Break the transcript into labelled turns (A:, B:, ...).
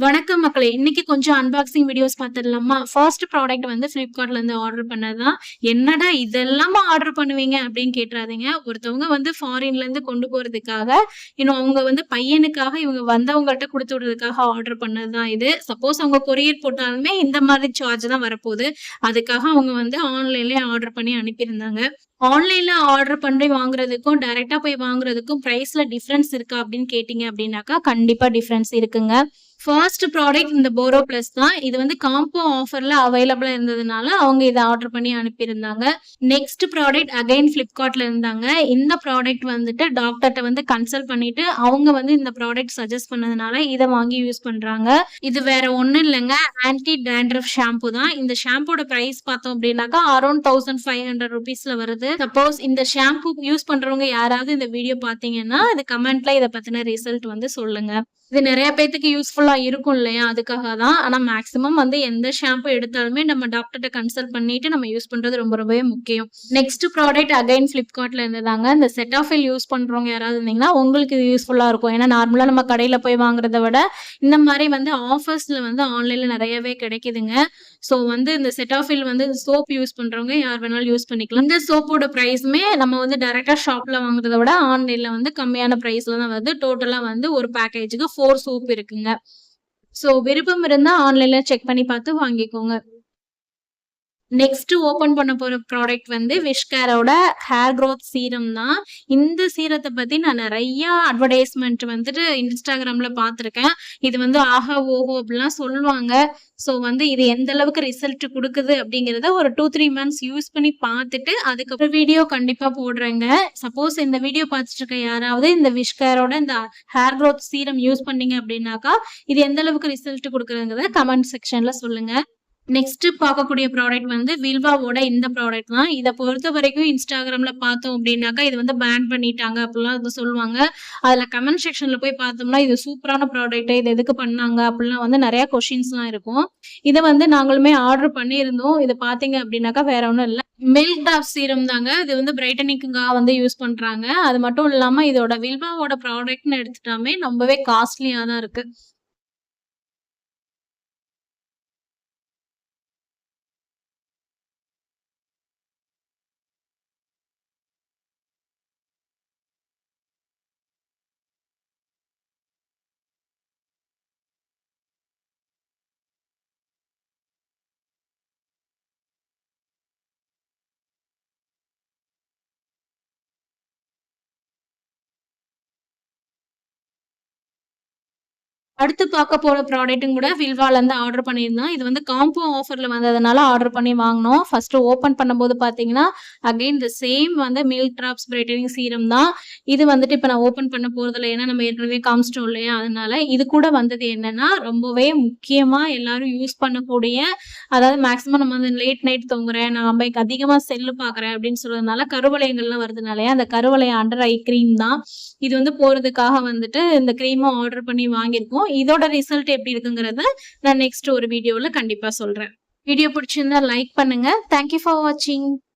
A: வணக்கம் மக்களே! இன்னைக்கு கொஞ்சம் அன்பாக்சிங் வீடியோஸ் பார்த்துடலாமா? ஃபர்ஸ்ட் ப்ராடக்ட் வந்து Flipkartல இருந்து ஆர்டர் பண்ணது தான். என்னடா இதெல்லாமா ஆர்டர் பண்ணுவீங்க அப்படின்னு கேட்றாதீங்க. ஒருத்தவங்க வந்து ஃபாரின்ல இருந்து கொண்டு போறதுக்காக, இன்னும் அவங்க வந்து பையனுக்காக இவங்க வந்தவங்கள்ட்ட குடுத்து விடுறதுக்காக ஆர்டர் பண்ணது தான் இது. சப்போஸ் அவங்க கொரியர் போட்டாலுமே இந்த மாதிரி சார்ஜ் தான் வரப்போகுது. அதுக்காக அவங்க வந்து ஆன்லைன்லயே ஆர்டர் பண்ணி அனுப்பியிருந்தாங்க. ஆன்லைன்ல ஆர்டர் பண்ணி வாங்குறதுக்கும், டைரக்ட்டா போய் வாங்குறதுக்கும் பிரைஸ்ல டிஃபரன்ஸ் இருக்கா அப்படின்னு கேட்டீங்க அப்படின்னாக்கா, கண்டிப்பா டிஃபரன்ஸ் இருக்குங்க. ஃபர்ஸ்ட் ப்ராடக்ட் இந்த போரோ பிளஸ் தான். இது வந்து காம்போ ஆஃபர்ல அவைலபிளா இருந்ததுனால, அவங்க இத ஆர்டர் பண்ணி அனுப்பியிருந்தாங்க. நெக்ஸ்ட் ப்ராடக்ட் அகைன் Flipkartல இருந்தாங்க. இந்த ப்ராடக்ட் வந்துட்டு டாக்டர்ட்ட வந்து கன்சல்ட் பண்ணிட்டு, அவங்க வந்து இந்த ப்ராடக்ட் சஜெஸ்ட் பண்ணதுனால, இத வாங்கி யூஸ் பண்றாங்க. இது வேற ஒண்ணும் இல்லங்க. ஆன்டி டாண்ட்ரஃப் ஷாம்பு தான். இந்த ஷாம்போட பிரைஸ் பார்த்தோம் அப்படின்னாக்கா, அரவுண்ட் ₹1500 வருது. சப்போஸ் இந்த ஷாம்பு யூஸ் பண்றவங்க யாராவது இந்த வீடியோ பார்த்தீங்கன்னா, அது கமெண்ட்ல இத பத்தின ரிசல்ட் வந்து சொல்லுங்க. இது நெறைய பேத்துக்கு யூஸ்ஃபுல்லா இருக்கும் இல்லையா? அதுக்காக தான். ஆனா மேக்ஸிமம் வந்து எந்த ஷாம்பு எடுத்தாலுமே நம்ம டாக்டர்ட்ட கன்சல்ட் பண்ணிட்டு நம்ம யூஸ் பண்றது ரொம்பவே முக்கியம். நெக்ஸ்ட் ப்ராடக்ட் அகைன் Flipkartல இருந்துதாங்க. இந்த செட்டாஃபில் யூஸ் பண்றவங்க யாராவது இருந்தீங்கன்னா, உங்களுக்கு இது யூஸ்ஃபுல்லா இருக்கும். ஏன்னா நார்மலா நம்ம கடையில போய் வாங்குறத விட, இந்த மாரி வந்து ஆஃபர்ஸ்ல வந்து ஆன்லைன்ல நெறையவே கிடைக்குதுங்க. ஸோ வந்து இந்த செட்டாஃபில் வந்து சோப் யூஸ் பண்றவங்க யார் வேணாலும் யூஸ் பண்ணிக்கலாம். இந்த சோப்போட பிரைஸுமே நம்ம வந்து டைரக்ட்டா ஷாப்ல வாங்குறத விட ஆன்லைன்ல வந்து கம்மியான பிரைஸ்ல தான் வருது. டோட்டலா வந்து ஒரு பேக்கேஜுக்கு 4 சோப் இருக்குங்க. ஸோ விருப்பம் இருந்தா ஆன்லைன்ல செக் பண்ணி பார்த்து வாங்கிக்கோங்க. நெக்ஸ்ட் ஓப்பன் பண்ண போற ப்ராடக்ட் வந்து விஷ்கேரோட ஹேர் குரோத் சீரம் தான். இந்த சீரத்த பத்தி நான் நெறைய அட்வர்டைஸ்மென்ட் வந்துட்டு Instagramல பார்த்துருக்கேன். இது வந்து ஆஹா, ஓஹோ அப்படிலாம் சொல்லுவாங்க. ஸோ வந்து இது எந்த அளவுக்கு ரிசல்ட் குடுக்குது அப்படிங்கிறத ஒரு 2, 3 மந்த்ஸ் யூஸ் பண்ணி பார்த்துட்டு, அதுக்கப்புறம் வீடியோ கண்டிப்பா போடுறேங்க. சப்போஸ் இந்த வீடியோ பார்த்துட்டு இருக்க யாராவது இந்த விஷ்கேரோட இந்த ஹேர் குரோத் சீரம் யூஸ் பண்ணீங்க அப்படின்னாக்கா, இது எந்த அளவுக்கு ரிசல்ட் குடுக்குதுங்கிறத கமெண்ட் செக்ஷன்ல சொல்லுங்க. நெக்ஸ்ட் பார்க்கக்கூடிய ப்ராடக்ட் வந்து வில்வாவோட இந்த ப்ராடக்ட் தான். இத பொறுத்தவரைக்கும் Instagramல பார்த்தோம் அப்படின்னாக்கா, இது வந்து பேன் பண்ணிட்டாங்க அப்படிலாம் வந்து சொல்லுவாங்க. அதுல கமெண்ட் செக்ஷன்ல போய் பார்த்தோம்னா, இது சூப்பரான ப்ராடக்ட். இது எதுக்கு பண்ணாங்க அப்படிலாம் வந்து நெறைய கொஸ்டின்ஸ்லாம் இருக்கும். இத வந்து நாங்களுமே ஆர்டர் பண்ணியிருந்தோம். இத பார்த்தீங்க அப்படின்னாக்கா வேற ஒண்ணும் இல்ல. மில்க் டாப் சீரம் தாங்க. இது வந்து பிரைட்டனிங்காக வந்து யூஸ் பண்றாங்க. அது மட்டும் இல்லாம இதோட வில்வாவோட ப்ராடக்ட்ன்னு எடுத்துட்டாமே ரொம்பவே காஸ்ட்லியா தான் இருக்கு. அடுத்து பார்க்க போற ப்ராடக்ட்டும் கூட வில்வாலருந்து ஆர்டர் பண்ணியிருந்தோம். இது வந்து காம்போ ஆஃபர்ல வந்ததுனால ஆர்டர் பண்ணி வாங்குனோம். ஃபர்ஸ்ட் ஓப்பன் பண்ணும்போது பார்த்தீங்கன்னா, அகைன் தி சேம் வந்து மில்க் டிராப்ஸ் பிரைட்டனிங் சீரம் தான். இது வந்துட்டு இப்ப நான் ஓப்பன் பண்ண போறதில்ல. ஏன்னா நம்ம ஏற்கனவே காமிச்சிட்டோம் இல்லையா? அதனால இது கூட வந்தது என்னன்னா, ரொம்பவே முக்கியமா எல்லாரும் யூஸ் பண்ணக்கூடிய, அதாவது மேக்ஸிமம் நம்ம வந்து லேட் நைட் தூங்குறேன், நான் ரொம்ப அதிகமா செல்லு பார்க்குறேன் அப்படின்னு சொல்றதுனால கருவளையங்கள்லாம் வருதுனாலயா, அந்த கருவளையம் அண்டர் ஐ கிரீம் தான். இது வந்து போறதுக்காக வந்துட்டு இந்த கிரீமும் ஆர்டர் பண்ணி வாங்கியிருக்கோம். இதோட ரிசல்ட் எப்படி இருக்குங்கிறத நான் நெக்ஸ்ட் ஒரு வீடியோல கண்டிப்பா சொல்றேன். வீடியோ பிடிச்சிருந்தா லைக் பண்ணுங்க. தேங்க் யூ ஃபார் வாட்சிங்.